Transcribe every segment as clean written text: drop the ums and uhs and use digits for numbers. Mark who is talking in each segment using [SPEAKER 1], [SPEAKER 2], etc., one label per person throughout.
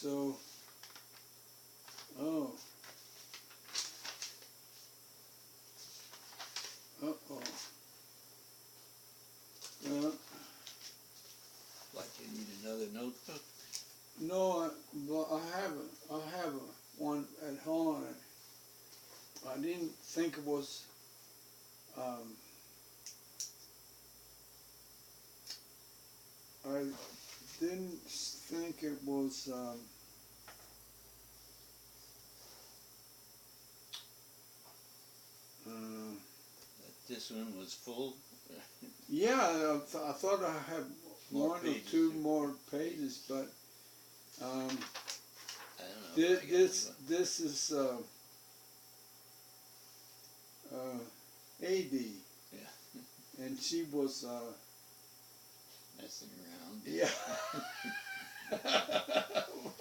[SPEAKER 1] So, oh. Uh-oh.
[SPEAKER 2] Like you need another notebook?
[SPEAKER 1] No, but I have one at home. I didn't think it was, I didn't think it was,
[SPEAKER 2] This one was full?
[SPEAKER 1] yeah, I thought I had
[SPEAKER 2] More
[SPEAKER 1] one or
[SPEAKER 2] pages
[SPEAKER 1] two
[SPEAKER 2] or-
[SPEAKER 1] more pages, but
[SPEAKER 2] I don't know. if I got
[SPEAKER 1] this is AD,
[SPEAKER 2] Yeah.
[SPEAKER 1] and she was
[SPEAKER 2] Messing around.
[SPEAKER 1] yeah.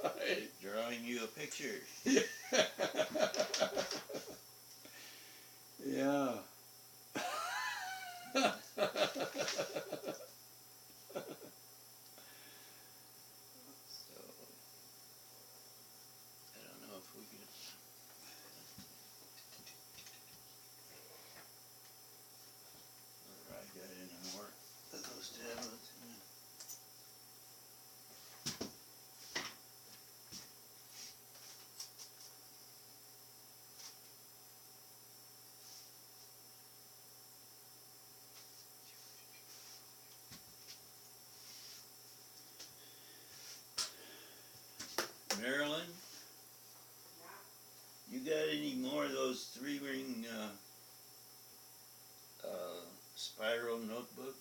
[SPEAKER 1] Right.
[SPEAKER 2] Drawing you a picture.
[SPEAKER 1] Yeah.
[SPEAKER 2] So, I don't know if we could. Or I got any more of those tablets. Marilyn? You got any more of those 3-ring spiral notebooks?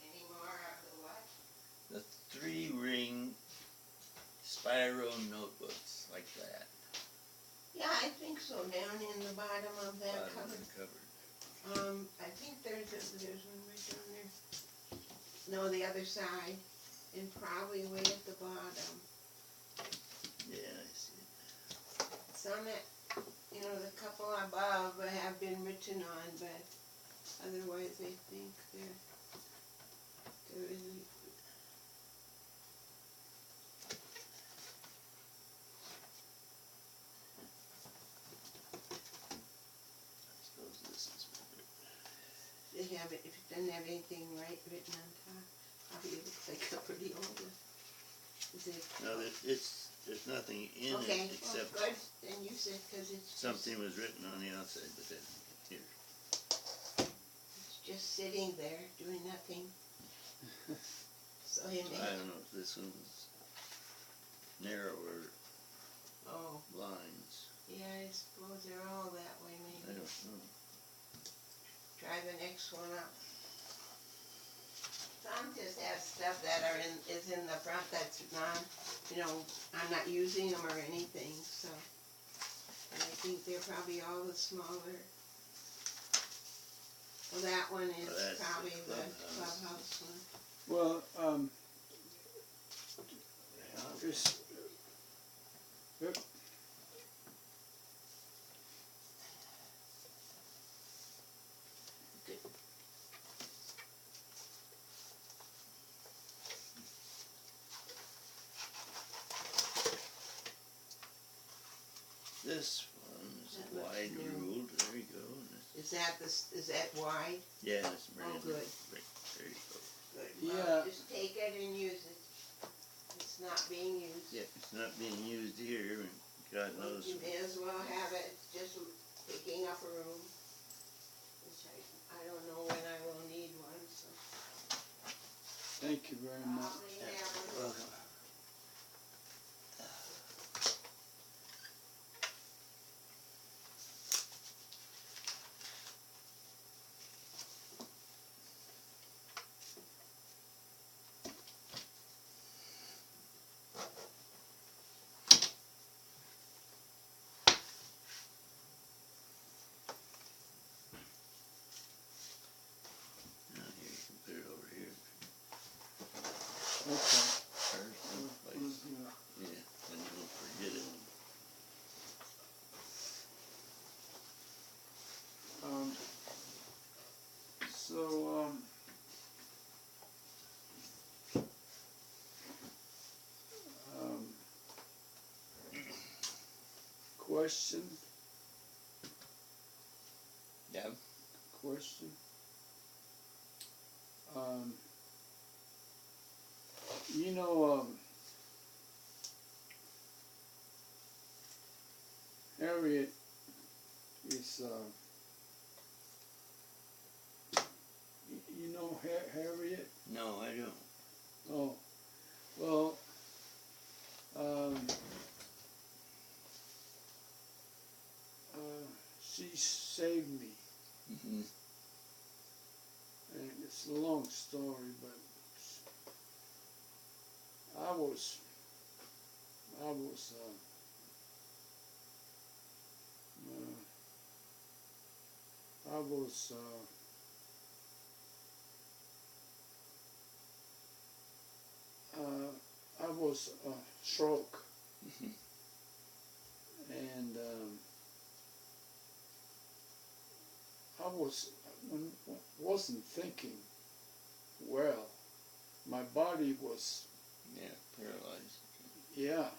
[SPEAKER 3] Any more of the what?
[SPEAKER 2] The 3-ring spiral notebooks like that.
[SPEAKER 3] Yeah, I think so, down in the bottom of that
[SPEAKER 2] Bottom
[SPEAKER 3] cover.
[SPEAKER 2] of the cupboard.
[SPEAKER 3] I think there's one right down there. No, the other side, and probably way at the bottom.
[SPEAKER 2] Yeah, I see it.
[SPEAKER 3] Some that, the couple above have been written on, but otherwise I think there isn't.
[SPEAKER 2] I suppose this is better.
[SPEAKER 3] They have it, if it doesn't have anything written on top, probably looks like a pretty old one. Is it?
[SPEAKER 2] No, there's nothing in
[SPEAKER 3] Okay,
[SPEAKER 2] it except
[SPEAKER 3] well, good, then use it, cause it's
[SPEAKER 2] something was written on the outside, but then, here.
[SPEAKER 3] it's just sitting there, doing nothing. So he
[SPEAKER 2] I
[SPEAKER 3] may,
[SPEAKER 2] don't know if this one's narrower
[SPEAKER 3] oh,
[SPEAKER 2] lines.
[SPEAKER 3] yeah, I suppose they're all that way,
[SPEAKER 2] I
[SPEAKER 3] maybe.
[SPEAKER 2] don't know.
[SPEAKER 3] Try the next one up. Some just have stuff that is in the front that's not, I'm not using them or anything, so. And I think they're probably all the smaller. Well, that one is
[SPEAKER 2] that's the
[SPEAKER 3] probably the
[SPEAKER 2] clubhouse.
[SPEAKER 3] clubhouse one.
[SPEAKER 1] Well, it's, yep.
[SPEAKER 3] Good.
[SPEAKER 2] This one is
[SPEAKER 3] That looks
[SPEAKER 2] wide
[SPEAKER 3] new.
[SPEAKER 2] ruled, there you go. And
[SPEAKER 3] Is that wide?
[SPEAKER 2] yeah, it's brand new.
[SPEAKER 3] good.
[SPEAKER 2] Right, there you go.
[SPEAKER 3] Good.
[SPEAKER 1] Yeah.
[SPEAKER 3] Well, just take it and use it. It's not being used.
[SPEAKER 2] Yeah, it's not being used here, and God knows.
[SPEAKER 3] You may as well have it, it's just taking up a room. Which I don't know when I will need one, so.
[SPEAKER 1] Thank you very much.
[SPEAKER 3] Probably never.
[SPEAKER 2] Welcome. Now here, you can put it over here.
[SPEAKER 1] Okay.
[SPEAKER 2] Perfect.
[SPEAKER 1] question.
[SPEAKER 2] Yeah.
[SPEAKER 1] Question. You know, Harriet is, you know Harriet?
[SPEAKER 2] No, I don't.
[SPEAKER 1] Oh, well, um, she saved me.
[SPEAKER 2] Mm-hmm.
[SPEAKER 1] And it's a long story, but I was, uh, I was, I was stroke,
[SPEAKER 2] Mm-hmm.
[SPEAKER 1] and I wasn't thinking well. My body was,
[SPEAKER 2] Yeah, paralyzed.
[SPEAKER 1] yeah.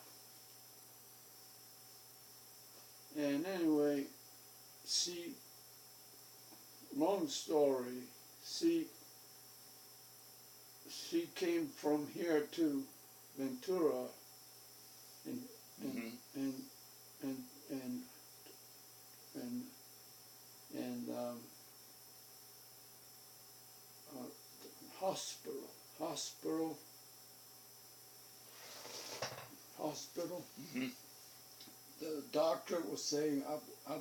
[SPEAKER 1] And anyway, she, long story, she came from here to Ventura, and
[SPEAKER 2] Mm-hmm.
[SPEAKER 1] and and and and and hospital, hospital, hospital.
[SPEAKER 2] Mm-hmm.
[SPEAKER 1] The doctor was saying I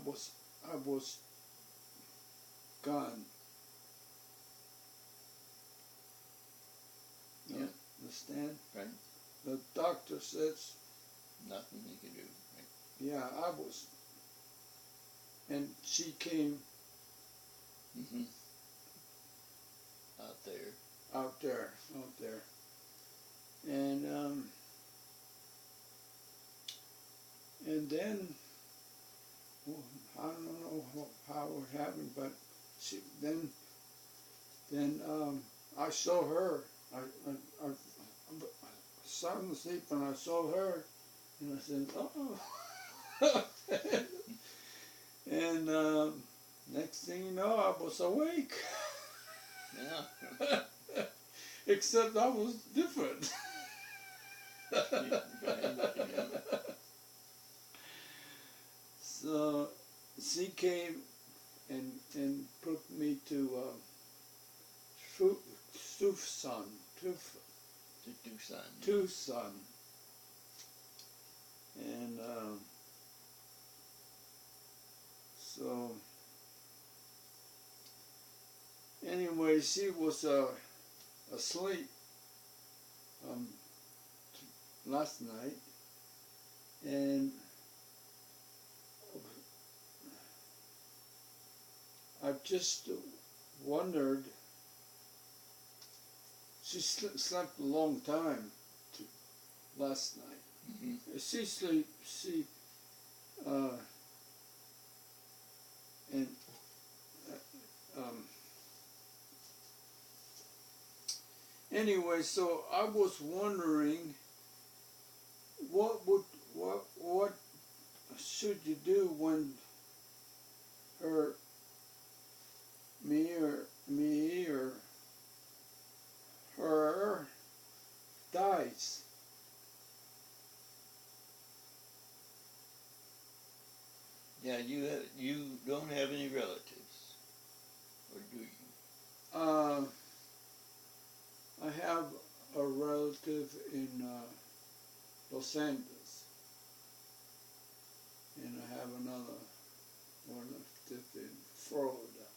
[SPEAKER 1] was gone. You
[SPEAKER 2] Yeah.
[SPEAKER 1] understand?
[SPEAKER 2] Right.
[SPEAKER 1] The doctor says,
[SPEAKER 2] Nothing you can do. Right.
[SPEAKER 1] yeah, I was. And she came
[SPEAKER 2] Mm-hmm. Out there.
[SPEAKER 1] out there, and then, well, I don't know how it happened, but she then I saw her. I sound asleep and I saw her, and I said, oh. And next thing you know, I was awake.
[SPEAKER 2] Yeah.
[SPEAKER 1] Except I was different. So she came and put me to Tucson,
[SPEAKER 2] To do something.
[SPEAKER 1] Tucson, and so anyway, she was asleep last night, and I just wondered. She slept a long time last night.
[SPEAKER 2] Mm-hmm.
[SPEAKER 1] She and anyway, so I was wondering what should you do when her me or her dies.
[SPEAKER 2] Yeah, you don't have any relatives, or do you?
[SPEAKER 1] I have a relative in Los Angeles, and I have another one in Florida.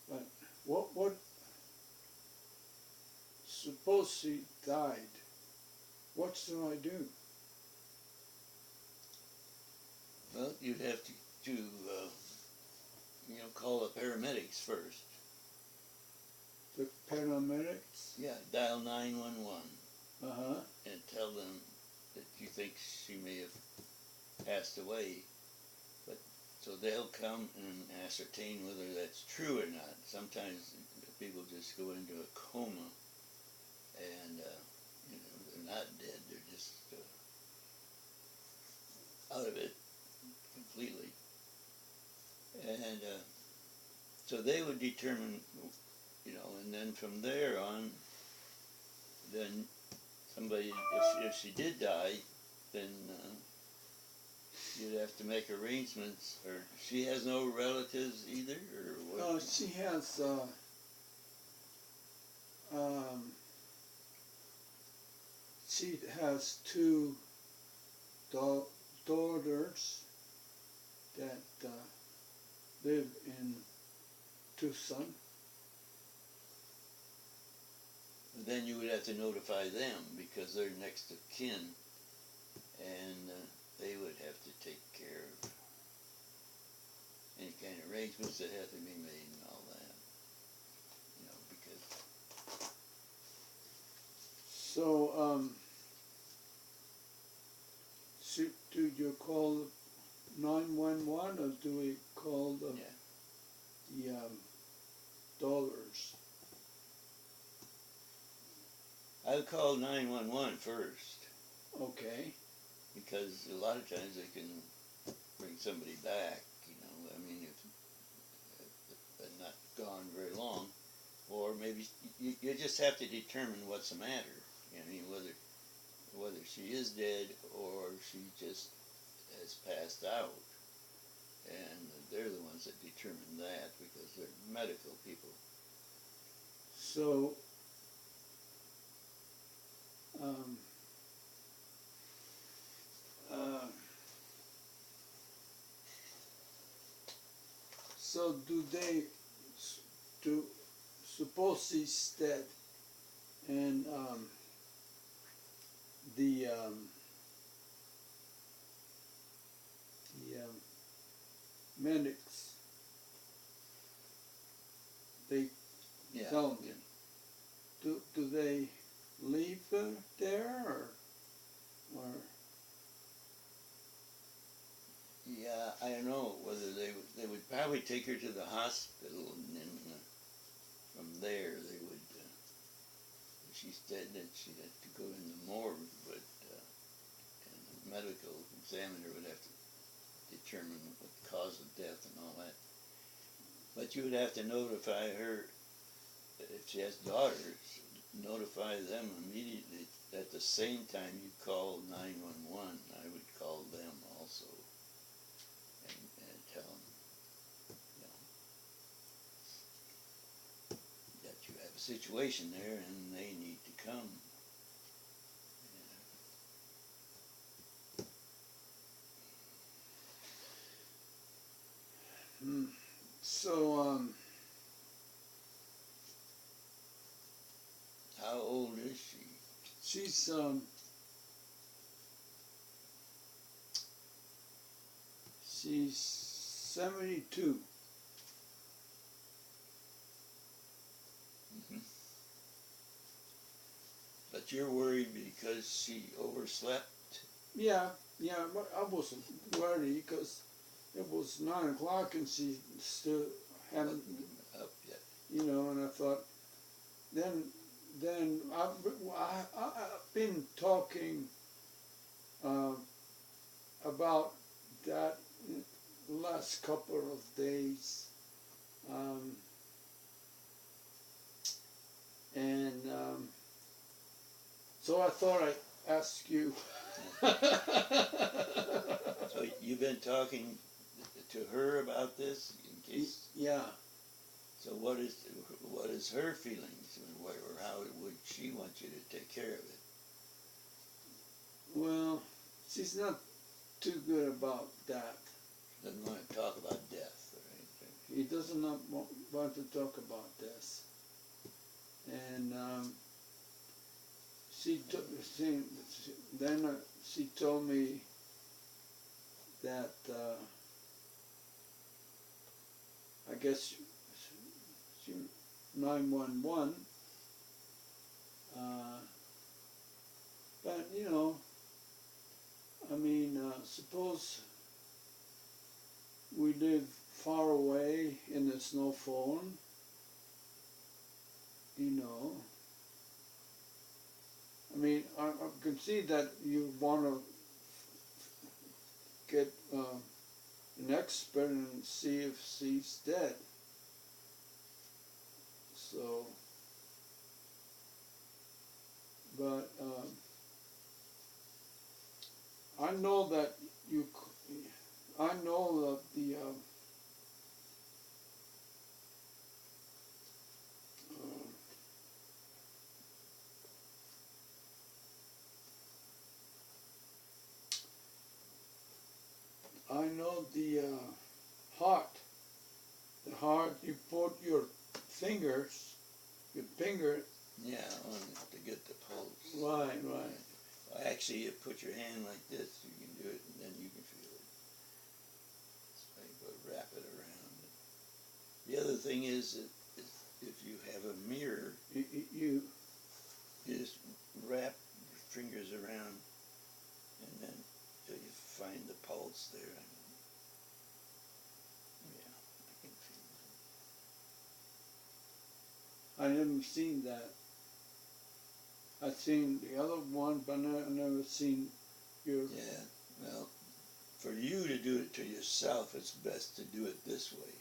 [SPEAKER 1] But what? Suppose she died. What should I do?
[SPEAKER 2] Well, you'd have to call the paramedics first.
[SPEAKER 1] The paramedics?
[SPEAKER 2] Yeah, dial 911
[SPEAKER 1] Uh-huh.
[SPEAKER 2] and tell them that you think she may have passed away. But so they'll come and ascertain whether that's true or not. Sometimes people just go into a coma and they're not dead. They're just out of it. completely. And so they would determine, and then from there on, then somebody, if she did die, then you'd have to make arrangements. Or she has no relatives either, or what?
[SPEAKER 1] She has um, she has two daughters that live in Tucson.
[SPEAKER 2] Then you would have to notify them because they're next of kin, and they would have to take care of any kind of arrangements that have to be made and all that. Because
[SPEAKER 1] So, do you call 911 or do we call the daughters?
[SPEAKER 2] I would call 911 first.
[SPEAKER 1] Okay.
[SPEAKER 2] Because a lot of times they can bring somebody back, I mean, if they're not gone very long, or maybe you just have to determine what's the matter. I mean, whether she is dead or she just has passed out, and they're the ones that determine that because they're medical people.
[SPEAKER 1] So, so do they do suppose she's dead and the medics they tell me, do they leave her there or
[SPEAKER 2] Yeah, I don't know whether they would probably take her to the hospital, and then from there they would. If she's dead, then she'd have to go in the morgue, but and the medical examiner would have to determine what the cause of death and all that. But you would have to notify her if she has daughters. Notify them immediately. At the same time you call 911, I would call them also. And tell them, that you have a situation there and they need to come.
[SPEAKER 1] so
[SPEAKER 2] How old is she?
[SPEAKER 1] she's 72.
[SPEAKER 2] Mm-hmm. But you're worried because she overslept?
[SPEAKER 1] Yeah, but I wasn't worried because it was 9 o'clock and she still hadn't
[SPEAKER 2] up yet.
[SPEAKER 1] And I thought, then I've been talking about that last couple of days, and so I thought I'd ask you.
[SPEAKER 2] So you've been talking to her about this in case?
[SPEAKER 1] Yeah.
[SPEAKER 2] So what is her feelings, or how would she want you to take care of it?
[SPEAKER 1] Well, she's not too good about that.
[SPEAKER 2] Doesn't want to talk about death, right?
[SPEAKER 1] He does not want to talk about this. And then she told me that I guess 911. But I mean, suppose we live far away and there's no phone. I mean, I can see that you want to get an expert and see if she's dead. So, but I know that I know that I know heart. The heart, you put your fingers, your finger.
[SPEAKER 2] Yeah, to get the pulse.
[SPEAKER 1] Right, right.
[SPEAKER 2] Well, actually, you put your hand like this, you can do it, and then you can feel it. So you go wrap it around. The other thing is that if you have a mirror,
[SPEAKER 1] You
[SPEAKER 2] just wrap your fingers around, and then till you find the pulse there. Yeah, I can feel it.
[SPEAKER 1] I haven't seen that. I've seen the other one, but I never seen your.
[SPEAKER 2] Yeah, well, for you to do it to yourself, it's best to do it this way.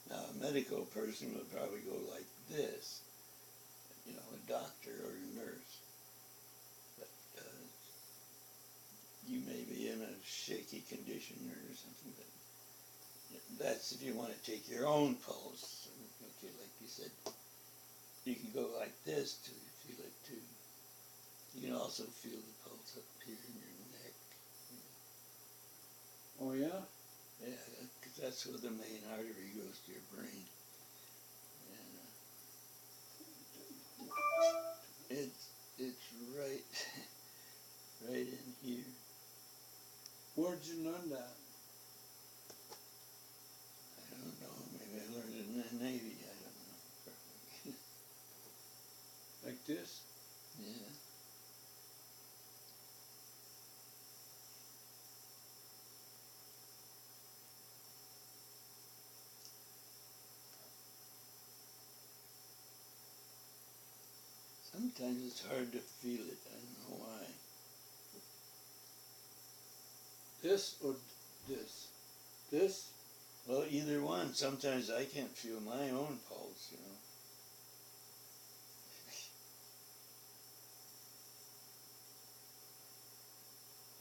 [SPEAKER 2] Now, a medical person would probably go like this, you know, a doctor or a nurse. But you may be in a shaky condition or something. But that's if you want to take your own pulse. Okay, like you said, you can go like this till you feel it too. You can also feel the pulse up here in your neck.
[SPEAKER 1] Oh yeah.
[SPEAKER 2] Yeah, because that's where the main artery goes to your brain. And it's right, right in here.
[SPEAKER 1] Where'd you learn that?
[SPEAKER 2] I don't know. Maybe I learned it in the Navy. I don't know.
[SPEAKER 1] Like this?
[SPEAKER 2] Yeah. Sometimes it's hard to feel it. I don't know why.
[SPEAKER 1] This or this? This?
[SPEAKER 2] Well, either one. Sometimes I can't feel my own pulse, you know.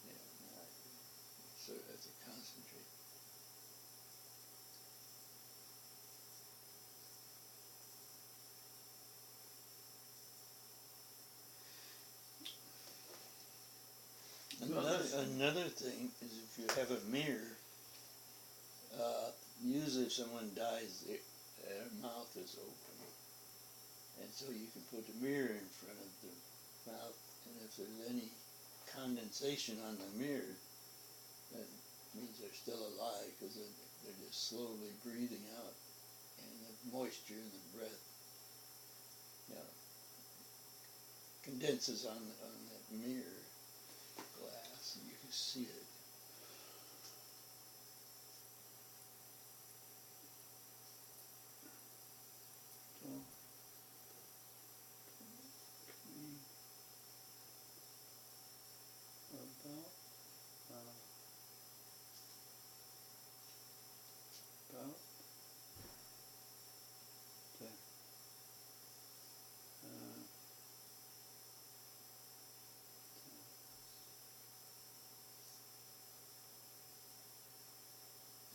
[SPEAKER 2] Yeah, no, I sort of have to concentrate. Another thing is if you have a mirror, usually if someone dies, their mouth is open. And so you can put the mirror in front of the mouth, and if there's any condensation on the mirror, that means they're still alive because they're just slowly breathing out, and the moisture in the breath, you know, condenses on that mirror glass, and you can see it.
[SPEAKER 1] So, about, about that.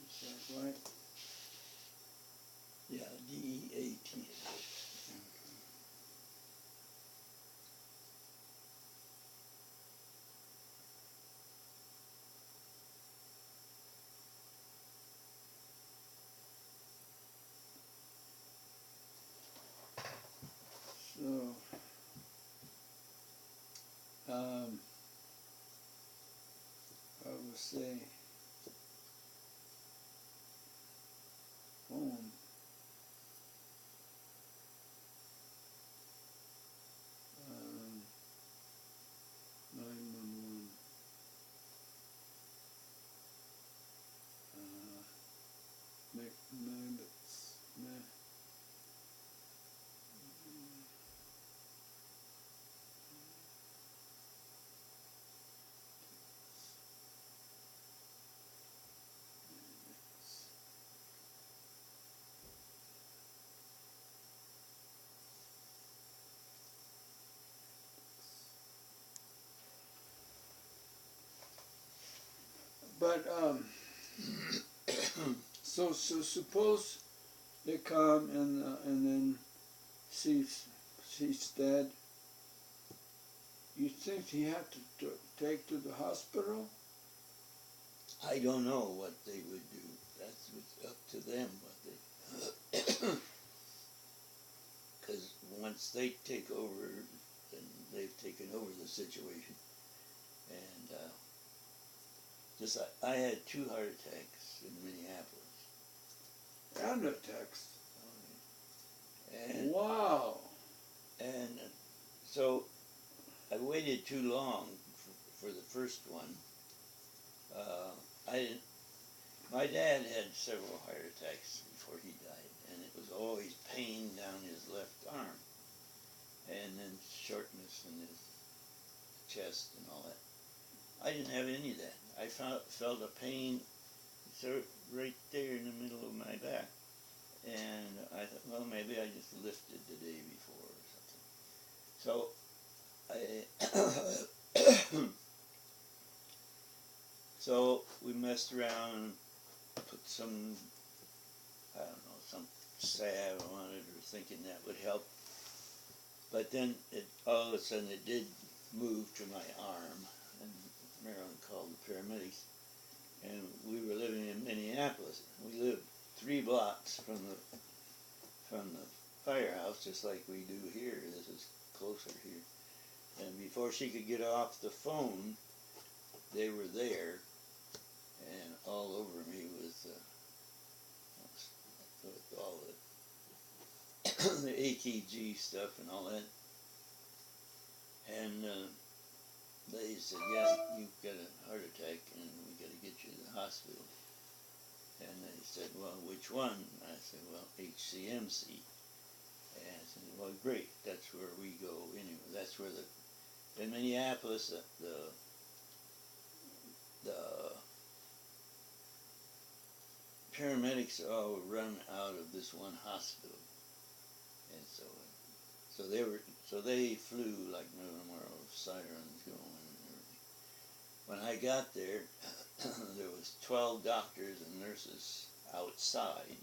[SPEAKER 1] Is that right?
[SPEAKER 2] Yeah, DEAT.
[SPEAKER 1] So, I would say, phone, 911, minutes, But so suppose they come and then she's dead. You think he had to take to the hospital?
[SPEAKER 2] I don't know what they would do. That's up to them what they. Because once they take over, then they've taken over the situation. And just I had 2 heart attacks in Minneapolis.
[SPEAKER 1] And a text.
[SPEAKER 2] And
[SPEAKER 1] Wow.
[SPEAKER 2] and so I waited too long for the first one. I didn't. My dad had several heart attacks before he died, and it was always pain down his left arm, and then shortness in his chest and all that. I didn't have any of that. I felt a pain right there in the middle of my back, and I thought, well, maybe I just lifted the day before or something. So so we messed around and put some, I don't know, some salve on it or thinking that would help. But then all of a sudden it did move to my arm, and Marilyn called the paramedics, and we were living in Minneapolis. We lived 3 blocks from the firehouse, just like we do here. This is closer here. And before she could get off the phone, they were there, and all over me with all the ATG stuff and all that. And they said, yeah, you've got a heart attack and we got to get you to the hospital. And they said, well, which one? I said, well, HCMC. And I said, well, great, that's where we go anyway. That's where in Minneapolis, the paramedics all run out of this one hospital. And so they flew like no tomorrow, sirens going and everything. When I got there, there was 12 doctors and nurses outside.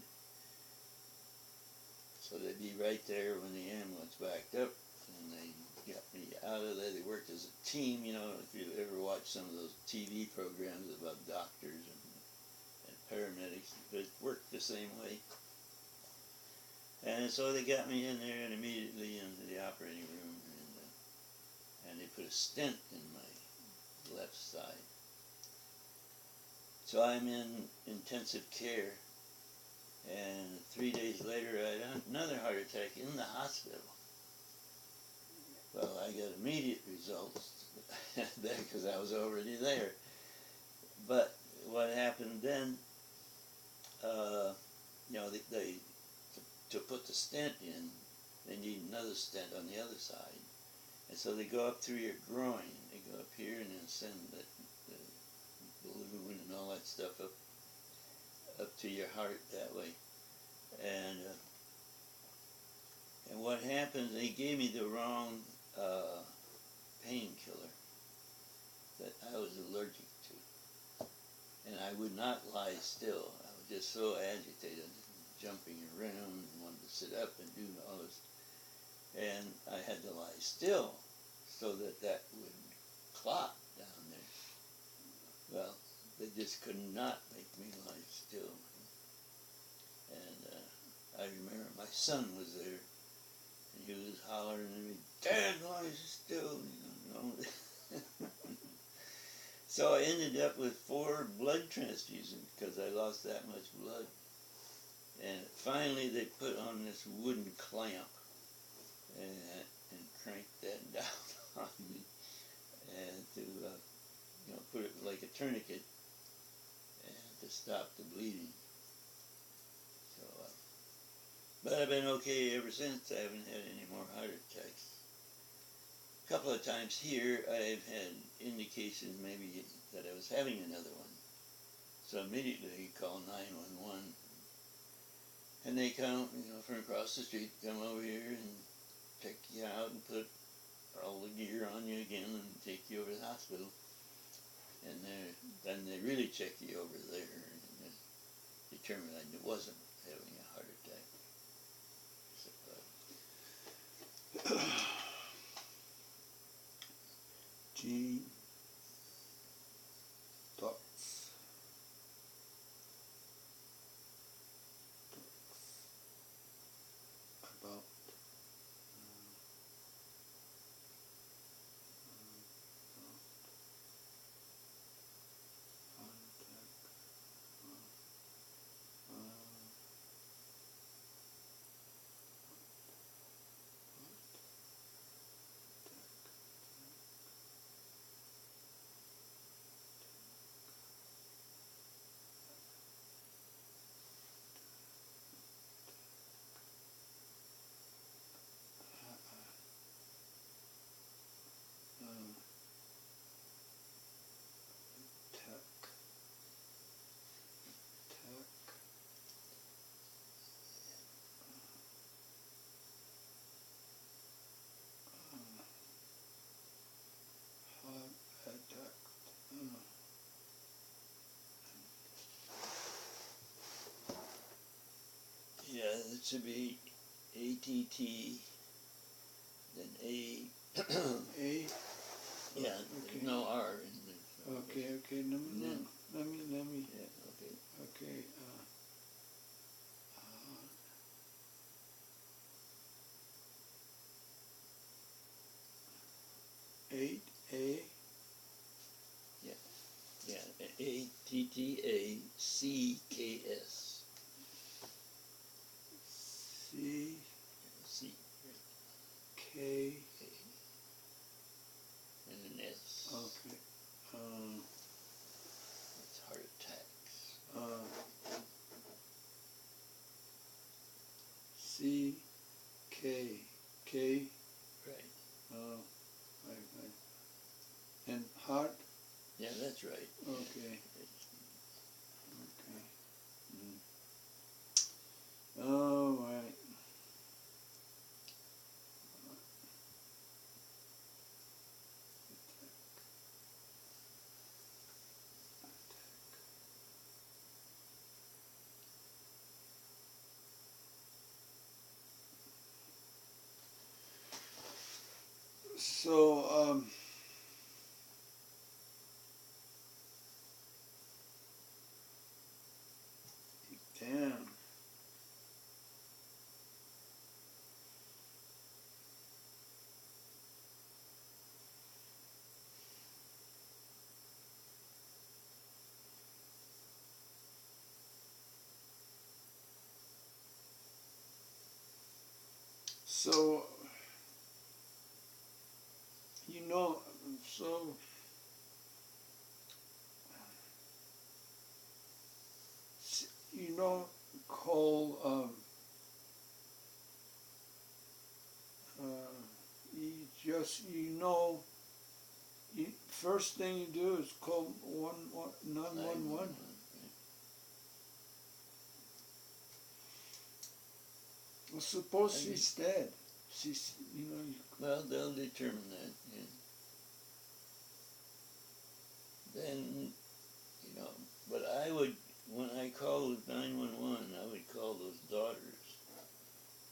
[SPEAKER 2] So they'd be right there when the ambulance backed up, and they got me out of there. They worked as a team, you know, if you ever watch some of those TV programs about doctors and paramedics, it worked the same way. And so they got me in there and immediately into the operating room, and they put a stent in my left side. So I'm in intensive care, and 3 days later I had another heart attack in the hospital. Well, I got immediate results there because I was already there. But what happened then, you know, to put the stent in, they need another stent on the other side. And so they go up through your groin. They go up here and then send the balloon and all that stuff up to your heart that way. And what happened, they gave me the wrong painkiller that I was allergic to. And I would not lie still. I was just so agitated, jumping around and wanted to sit up and do all this. And I had to lie still so that would clot down there. Well, they just could not make me lie still. And I remember my son was there, and he was hollering at me, "Dad, lie still," you know. So I ended up with 4 blood transfusions because I lost that much blood. And finally they put on this wooden clamp and cranked that down on me, and to you know, put it like a tourniquet and to stop the bleeding. So, but I've been okay ever since. I haven't had any more heart attacks. A couple of times here I've had indications maybe that I was having another one. So immediately you call 911, and they come, you know, from across the street, come over here and check you out and put all the gear on you again and take you over to the hospital. and then they really check you over there and determine that it wasn't having a heart attack. So,
[SPEAKER 1] Gene thoughts. About
[SPEAKER 2] yeah, it should be ATT, then A.
[SPEAKER 1] A.
[SPEAKER 2] Yeah,
[SPEAKER 1] Okay.
[SPEAKER 2] no R in there.
[SPEAKER 1] Okay. Let me.
[SPEAKER 2] Yeah, okay.
[SPEAKER 1] Okay. 8A.
[SPEAKER 2] Yeah, ATTACKS.
[SPEAKER 1] C.
[SPEAKER 2] C.
[SPEAKER 1] K.
[SPEAKER 2] And an S.
[SPEAKER 1] Okay.
[SPEAKER 2] It's heart attacks.
[SPEAKER 1] C. K. K.
[SPEAKER 2] Right.
[SPEAKER 1] Right. And heart.
[SPEAKER 2] Yeah, that's right.
[SPEAKER 1] Okay. All right. So, damn. So, so you know, Cole, first thing you do is call 911. Well, suppose she's dead. She's,
[SPEAKER 2] Well, they'll determine that. Yeah. Then, but I would, when I call 911, I would call those daughters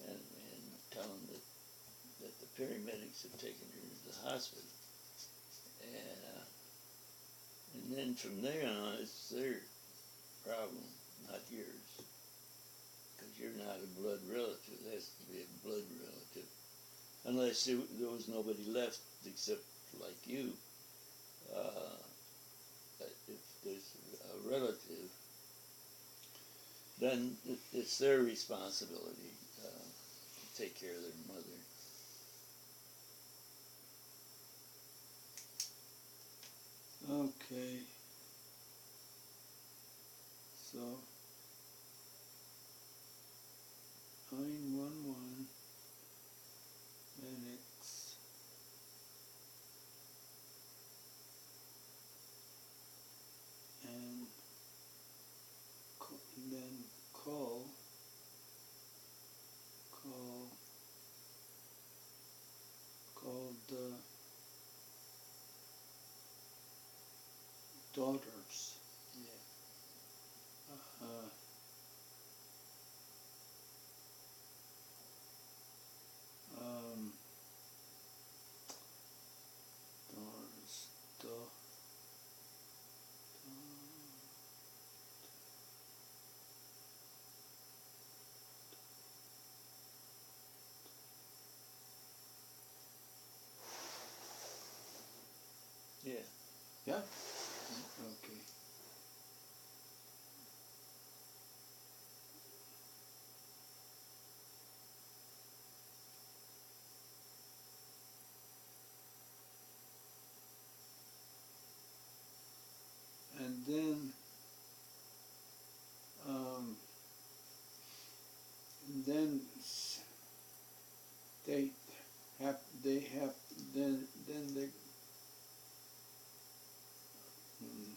[SPEAKER 2] and tell them that the paramedics have taken her to the hospital. And then from there on, it's their problem, not yours. Because you're not a blood relative. It has to be a blood relative. Unless there was nobody left except like you. If there's a relative, then it's their responsibility to take care of their mother.
[SPEAKER 1] Okay. So, 911 medics. And then call daughters.
[SPEAKER 2] Yeah.
[SPEAKER 1] Uh, um, daughters,
[SPEAKER 2] Yeah.
[SPEAKER 1] yeah, okay. And um, then they they have, then they, mm,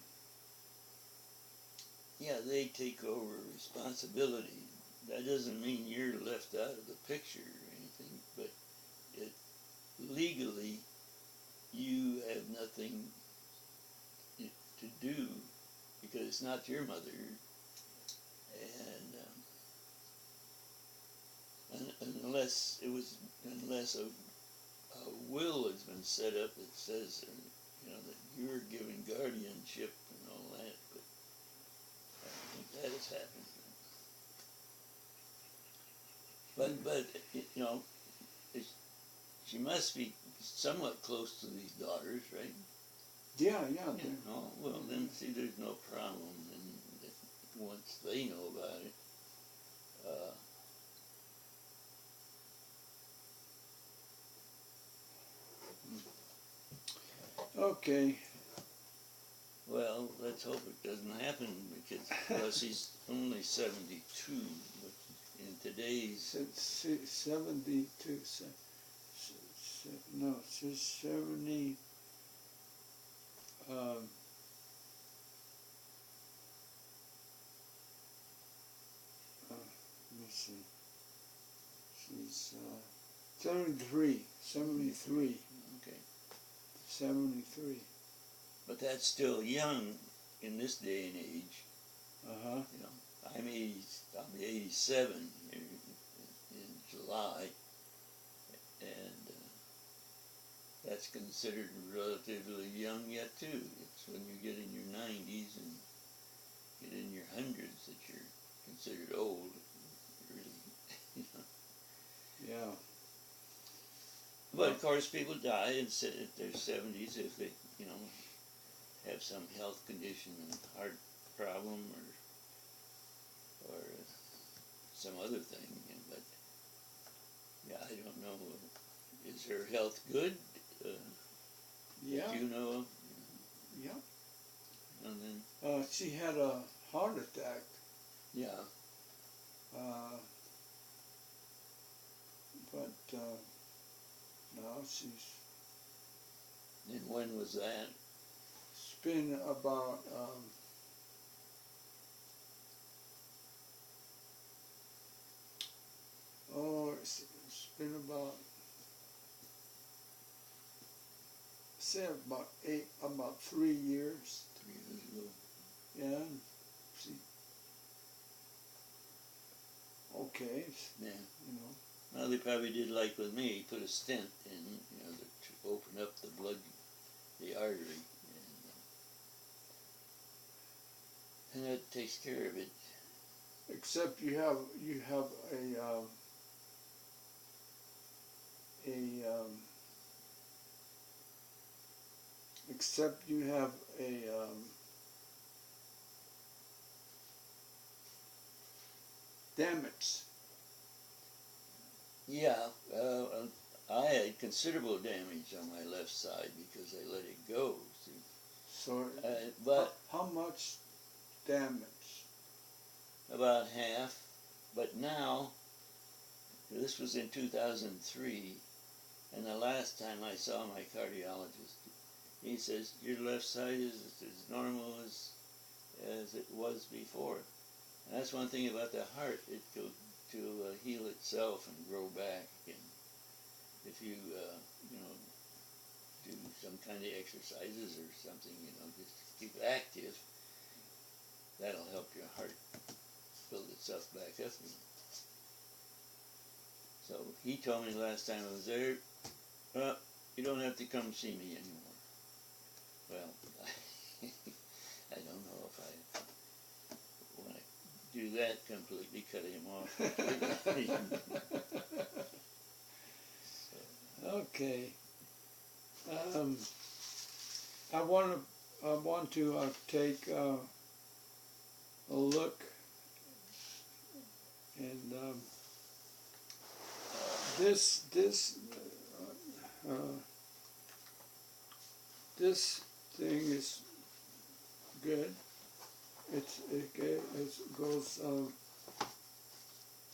[SPEAKER 2] Yeah, they take over responsibility. That doesn't mean you're left out of the picture or anything, but it legally you have nothing to do because it's not your mother, and unless a will has been set up that says that you're giving guardianship and all that, but I don't think that has happened. But it's, she must be somewhat close to these daughters, right?
[SPEAKER 1] yeah, yeah,
[SPEAKER 2] Yeah. Oh, well, then see, there's no problem. And once they know about it, uh,
[SPEAKER 1] okay.
[SPEAKER 2] well, let's hope it doesn't happen because well, she's only 72, but in today's
[SPEAKER 1] 72, no, she's 70, um, let me see, she's 73, 73,
[SPEAKER 2] okay,
[SPEAKER 1] 73.
[SPEAKER 2] but that's still young in this day and age.
[SPEAKER 1] Uh-huh.
[SPEAKER 2] I'm 80. I'll be 87 in July, and that's considered relatively young yet too. It's when you get in your 90s and get in your hundreds that you're considered old. Really,
[SPEAKER 1] Yeah.
[SPEAKER 2] But of course, people die in their 70s if they, have some health condition, heart problem, or some other thing. But yeah, I don't know. Is her health good?
[SPEAKER 1] Yeah.
[SPEAKER 2] Do you know of?
[SPEAKER 1] Yeah.
[SPEAKER 2] And then
[SPEAKER 1] She had a heart attack.
[SPEAKER 2] yeah,
[SPEAKER 1] But now she's,
[SPEAKER 2] and when was that?
[SPEAKER 1] it's been about, it's been about, say about 3 years.
[SPEAKER 2] 3 years ago.
[SPEAKER 1] Yeah. She, okay,
[SPEAKER 2] Yeah.
[SPEAKER 1] you know.
[SPEAKER 2] Well, they probably did like with me, put a stent in, to open up the blood, the artery, and that takes care of it.
[SPEAKER 1] Except you have except you have a damage.
[SPEAKER 2] Yeah, I had considerable damage on my left side because I let it go. See?
[SPEAKER 1] So
[SPEAKER 2] But
[SPEAKER 1] how much damage?
[SPEAKER 2] about half. But now, this was in 2003, and the last time I saw my cardiologist, he says, your left side is as normal as it was before. And that's one thing about the heart, it will heal itself and grow back. And if you, do do some kind of exercises or something, you know, just to keep active. That'll help your heart build itself back up. So he told me last time I was there, you don't have to come see me anymore. Well, I don't know if I want to do that completely, cut him off completely.
[SPEAKER 1] Okay. I want to take a look, and this thing is good. It goes.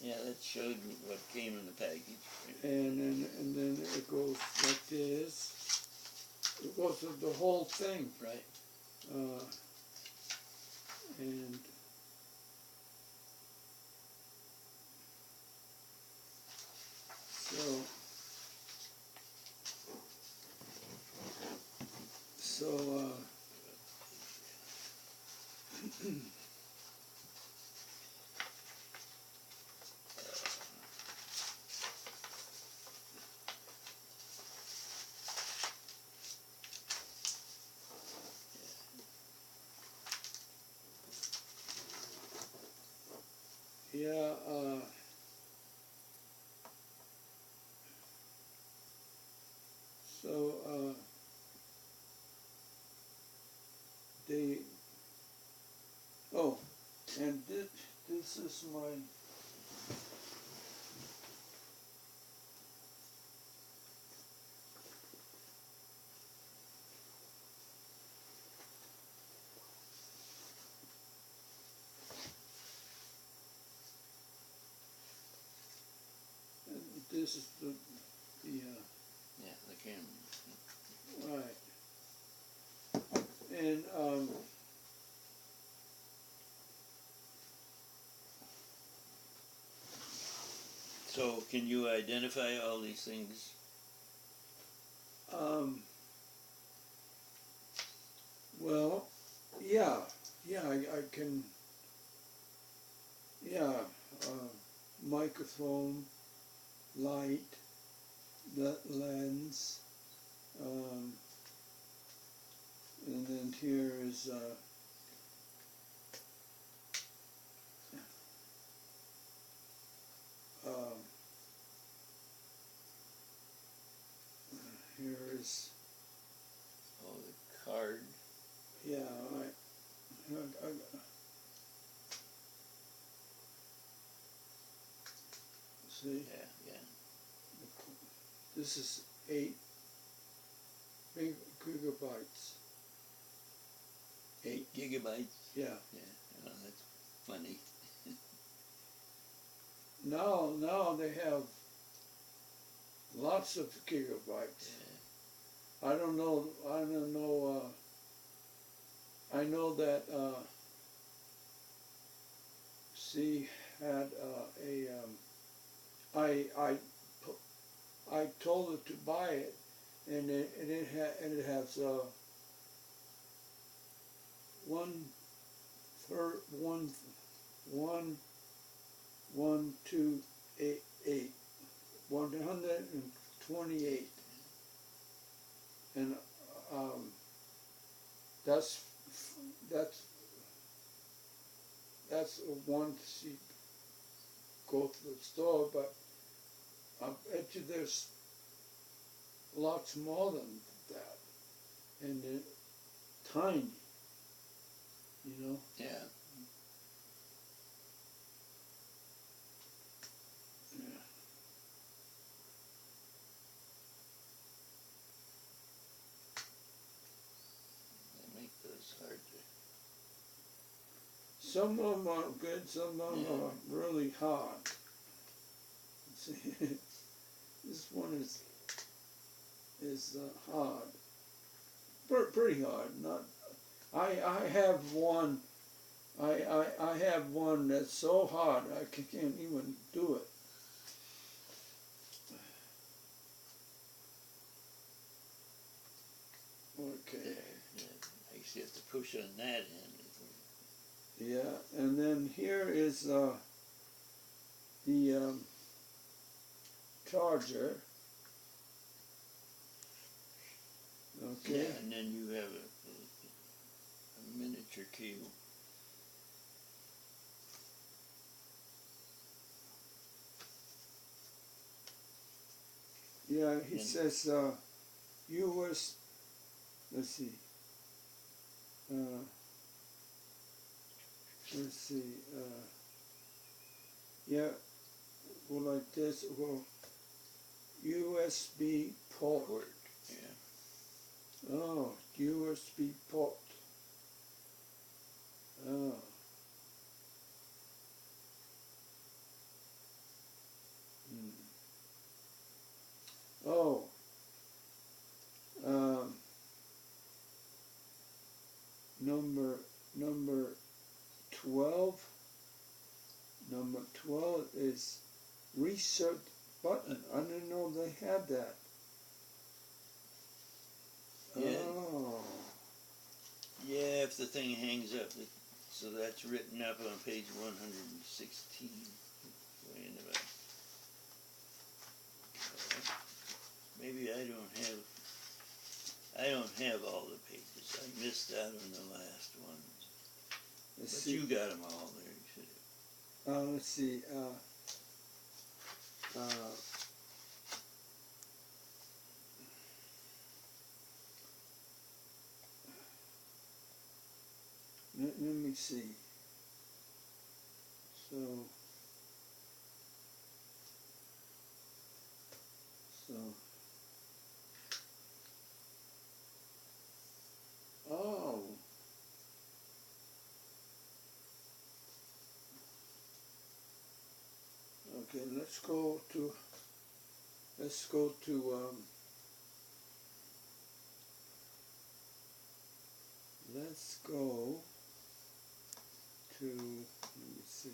[SPEAKER 2] Yeah, that showed me what came in the package.
[SPEAKER 1] And then it goes like this. It goes with the whole thing.
[SPEAKER 2] Right.
[SPEAKER 1] And so yeah, they, oh, and this is my, this is the
[SPEAKER 2] Yeah, the camera.
[SPEAKER 1] right. And
[SPEAKER 2] So, can you identify all these things?
[SPEAKER 1] well, yeah, I can, yeah, microphone, light, the lens, and then here is here is,
[SPEAKER 2] Oh, the card.
[SPEAKER 1] yeah, see,
[SPEAKER 2] Yeah.
[SPEAKER 1] this is 8 gigabytes.
[SPEAKER 2] 8 gigabytes.
[SPEAKER 1] Yeah.
[SPEAKER 2] Yeah. Oh, that's funny.
[SPEAKER 1] Now they have lots of gigabytes.
[SPEAKER 2] Yeah.
[SPEAKER 1] I don't know. I know that she had I told her to buy it, and it has one two eight 128, and that's one she go to the store, but I bet you there's lots more than that, and they're tiny, you know.
[SPEAKER 2] Yeah.
[SPEAKER 1] Yeah.
[SPEAKER 2] They make those hard to.
[SPEAKER 1] Some of them are good, some of them are really hard. See, this one is hard, pretty hard. Not, I have one. I have one that's so hard I can't even do it.
[SPEAKER 2] on that end.
[SPEAKER 1] Yeah, and then here is the charger. Okay.
[SPEAKER 2] Yeah, and then you have a miniature cable.
[SPEAKER 1] Yeah, he
[SPEAKER 2] And
[SPEAKER 1] says US. Let's see. Let's see. Yeah, go like this. Go USB port.
[SPEAKER 2] yeah.
[SPEAKER 1] Oh, USB port. Oh. Hmm. Oh. Um, number 12. Number 12 is reset button. I didn't know they had that.
[SPEAKER 2] Yeah.
[SPEAKER 1] Oh.
[SPEAKER 2] Yeah, if the thing hangs up. So that's written up on page 116. Way in the back. Maybe I don't have all the pages. I missed out on the last one.
[SPEAKER 1] Let's
[SPEAKER 2] But
[SPEAKER 1] see.
[SPEAKER 2] you got them all there. You should have.
[SPEAKER 1] Let's see. Let me see. So. Oh. Okay. Let's go to. Let's go to. Let's go to. Let me see.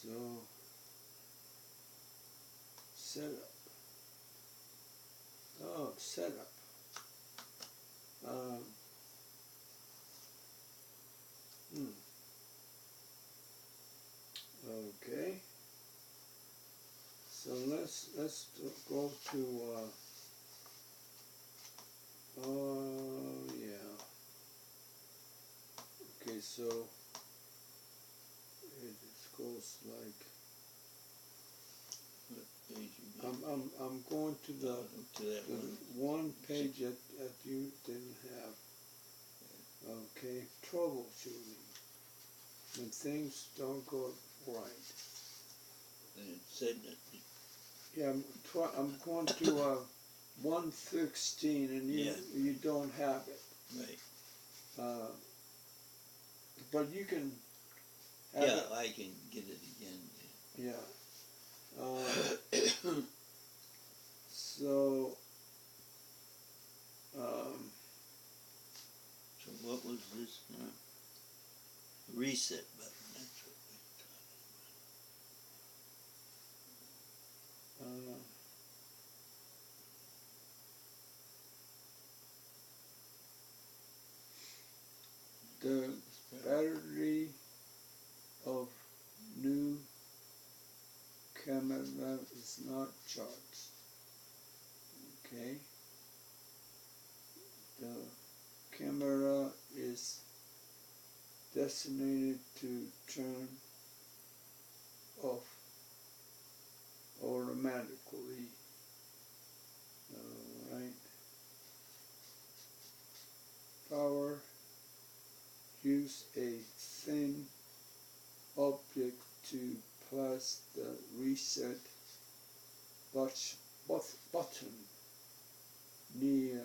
[SPEAKER 1] So. Setup. Oh, setup. Um, Okay. So let's go to. Oh yeah. Okay, so it just goes like.
[SPEAKER 2] What page you got?
[SPEAKER 1] I'm going to the
[SPEAKER 2] To that one.
[SPEAKER 1] one page that you didn't have. Okay, troubleshooting when things don't go right.
[SPEAKER 2] And it said that.
[SPEAKER 1] Yeah, I'm going to 116, and you don't have it.
[SPEAKER 2] Right.
[SPEAKER 1] But you can have
[SPEAKER 2] Yeah,
[SPEAKER 1] it.
[SPEAKER 2] I can get it again.
[SPEAKER 1] Yeah. So.
[SPEAKER 2] So what was this now? Reset button. That's what
[SPEAKER 1] The battery of new camera is not charged. Okay. The camera is designated to turn off automatically. Alright. Power. Use a thin object to press the reset button near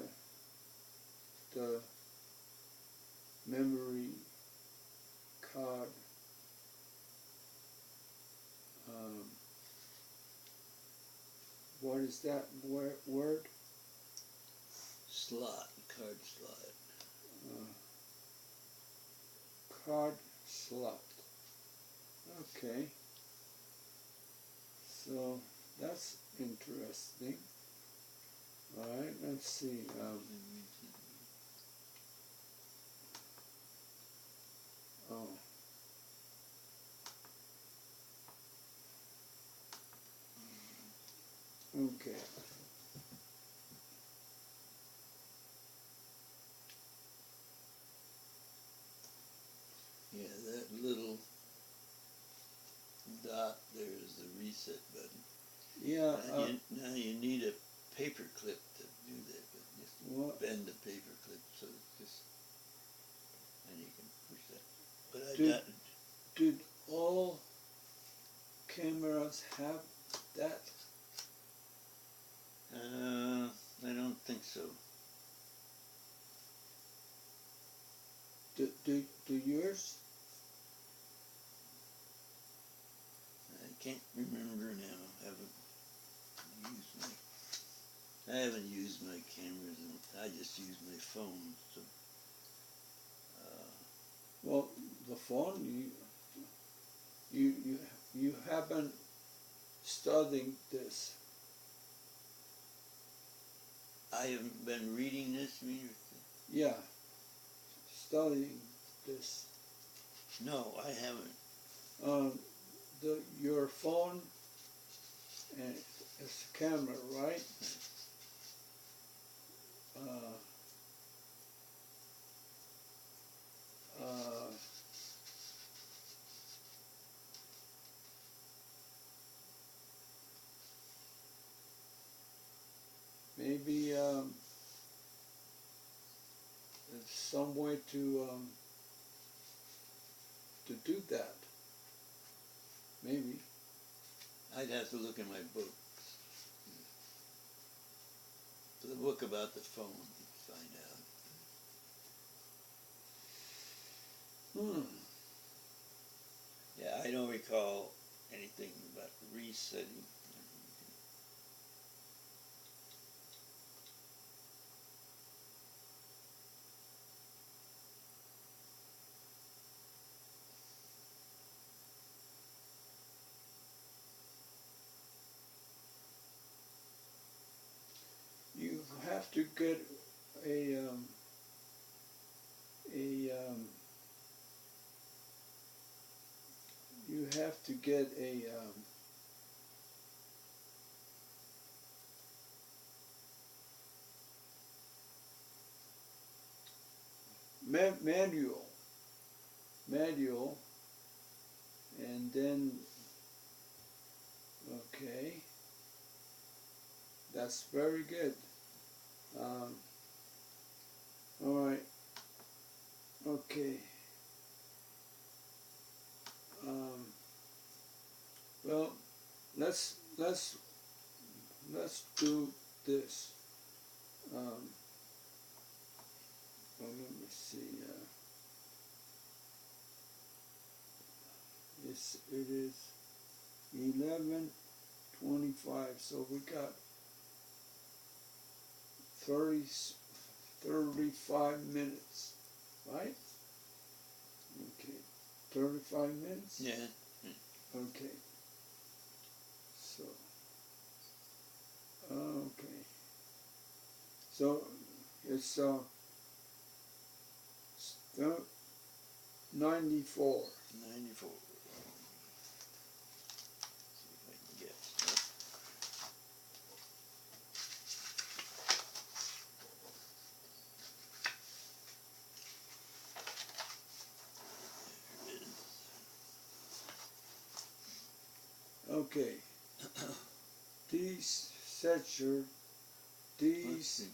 [SPEAKER 1] the memory card what is that word?
[SPEAKER 2] Slot, card slot.
[SPEAKER 1] Card slot. Okay. So that's interesting. Alright, let's see. Oh. Okay.
[SPEAKER 2] Yeah, that little dot there is the reset button.
[SPEAKER 1] Yeah.
[SPEAKER 2] Now you need a paper clip to do that, but just
[SPEAKER 1] What?
[SPEAKER 2] bend the paper clip so it's just, and you can push that. But
[SPEAKER 1] Did all cameras have that?
[SPEAKER 2] I don't think so.
[SPEAKER 1] Do yours?
[SPEAKER 2] I can't remember now. I haven't used my cameras, and I just use my phone. So,
[SPEAKER 1] Well, the phone you haven't studied this.
[SPEAKER 2] I haven't been reading this. You mean?
[SPEAKER 1] Yeah, studying this.
[SPEAKER 2] No, I haven't.
[SPEAKER 1] Your phone and it's a camera, right? Maybe there's some way to do that. Maybe.
[SPEAKER 2] I'd have to look in my book. The book about the phone to find out. Yeah, I don't recall anything about resetting.
[SPEAKER 1] You have to get a you have to get a manual, and then okay, that's very good. All right, okay. Well, let's do this. Well, let me see. It is 11:25, so we got 35 minutes, right? Okay, 35 minutes?
[SPEAKER 2] Yeah.
[SPEAKER 1] Okay. So, okay. So, it's 94.
[SPEAKER 2] 94. See if I can get
[SPEAKER 1] Okay. These sets are,
[SPEAKER 2] Let's
[SPEAKER 1] these,
[SPEAKER 2] see.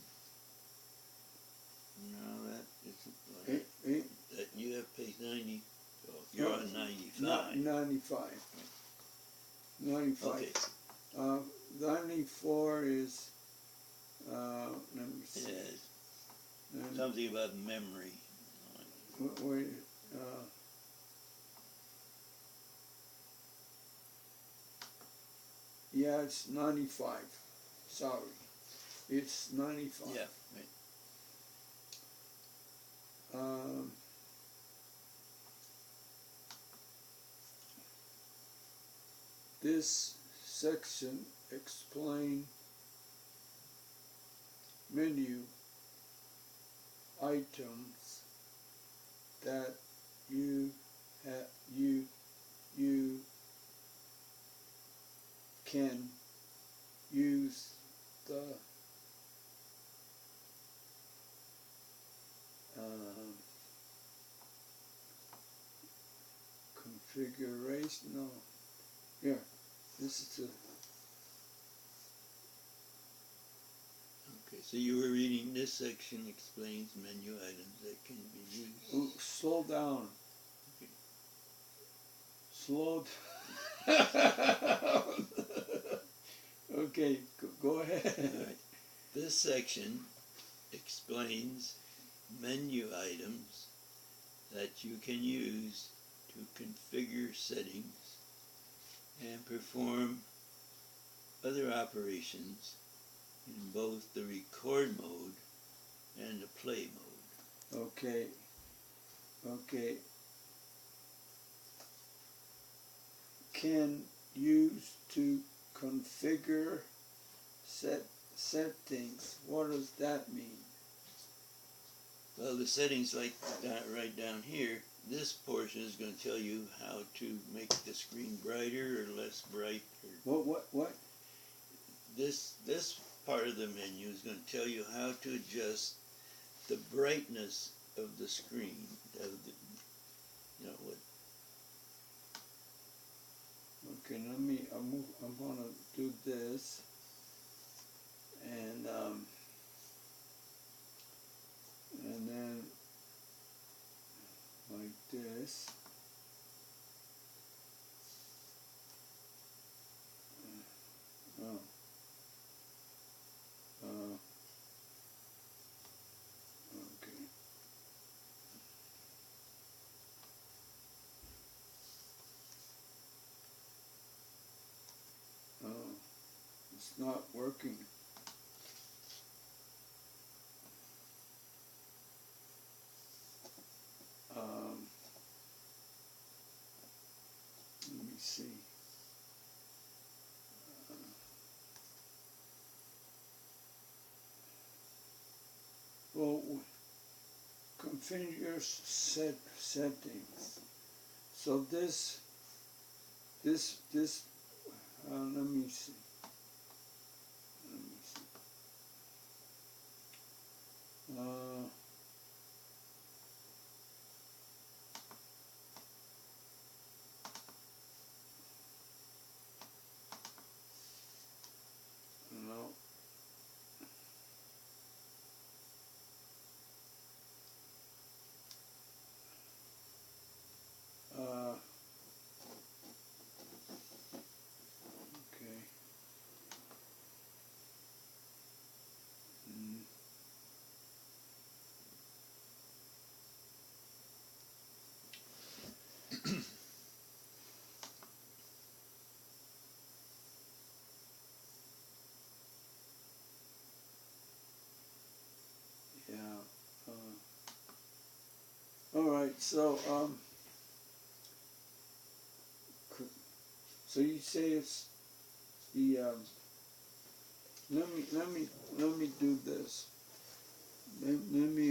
[SPEAKER 2] No, that isn't
[SPEAKER 1] eight,
[SPEAKER 2] right.
[SPEAKER 1] eight,
[SPEAKER 2] That you have page 90. Oh, you're on 95.
[SPEAKER 1] 95. 95.
[SPEAKER 2] Okay.
[SPEAKER 1] 94 is, let me see.
[SPEAKER 2] Yeah, something about memory.
[SPEAKER 1] Wait, yeah, it's 95. Sorry. It's 95.
[SPEAKER 2] Yeah, right.
[SPEAKER 1] This section explain menu items that you you can use the configuration. No, here. This is the.
[SPEAKER 2] Okay, so you were reading this section explains menu items that can be used.
[SPEAKER 1] Oh, slow down.
[SPEAKER 2] Okay.
[SPEAKER 1] Slow down. Okay, go ahead.
[SPEAKER 2] All right. This section explains menu items that you can use to configure settings and perform other operations in both the record mode and the play mode.
[SPEAKER 1] Okay. Okay. Can use to configure settings. What does that mean?
[SPEAKER 2] Well, the settings like right down here, this portion is going to tell you how to make the screen brighter or less bright. Or
[SPEAKER 1] What?
[SPEAKER 2] this part of the menu is going to tell you how to adjust the brightness of the screen, of the, what.
[SPEAKER 1] Okay, I'm gonna do this, and then like this. Oh. Okay. Oh, it's not working. Let me see. Well, configure settings. So this, let me see. Let me see. No. Okay. Mm. Yeah. All right. So so you say it's the let me do this. Let me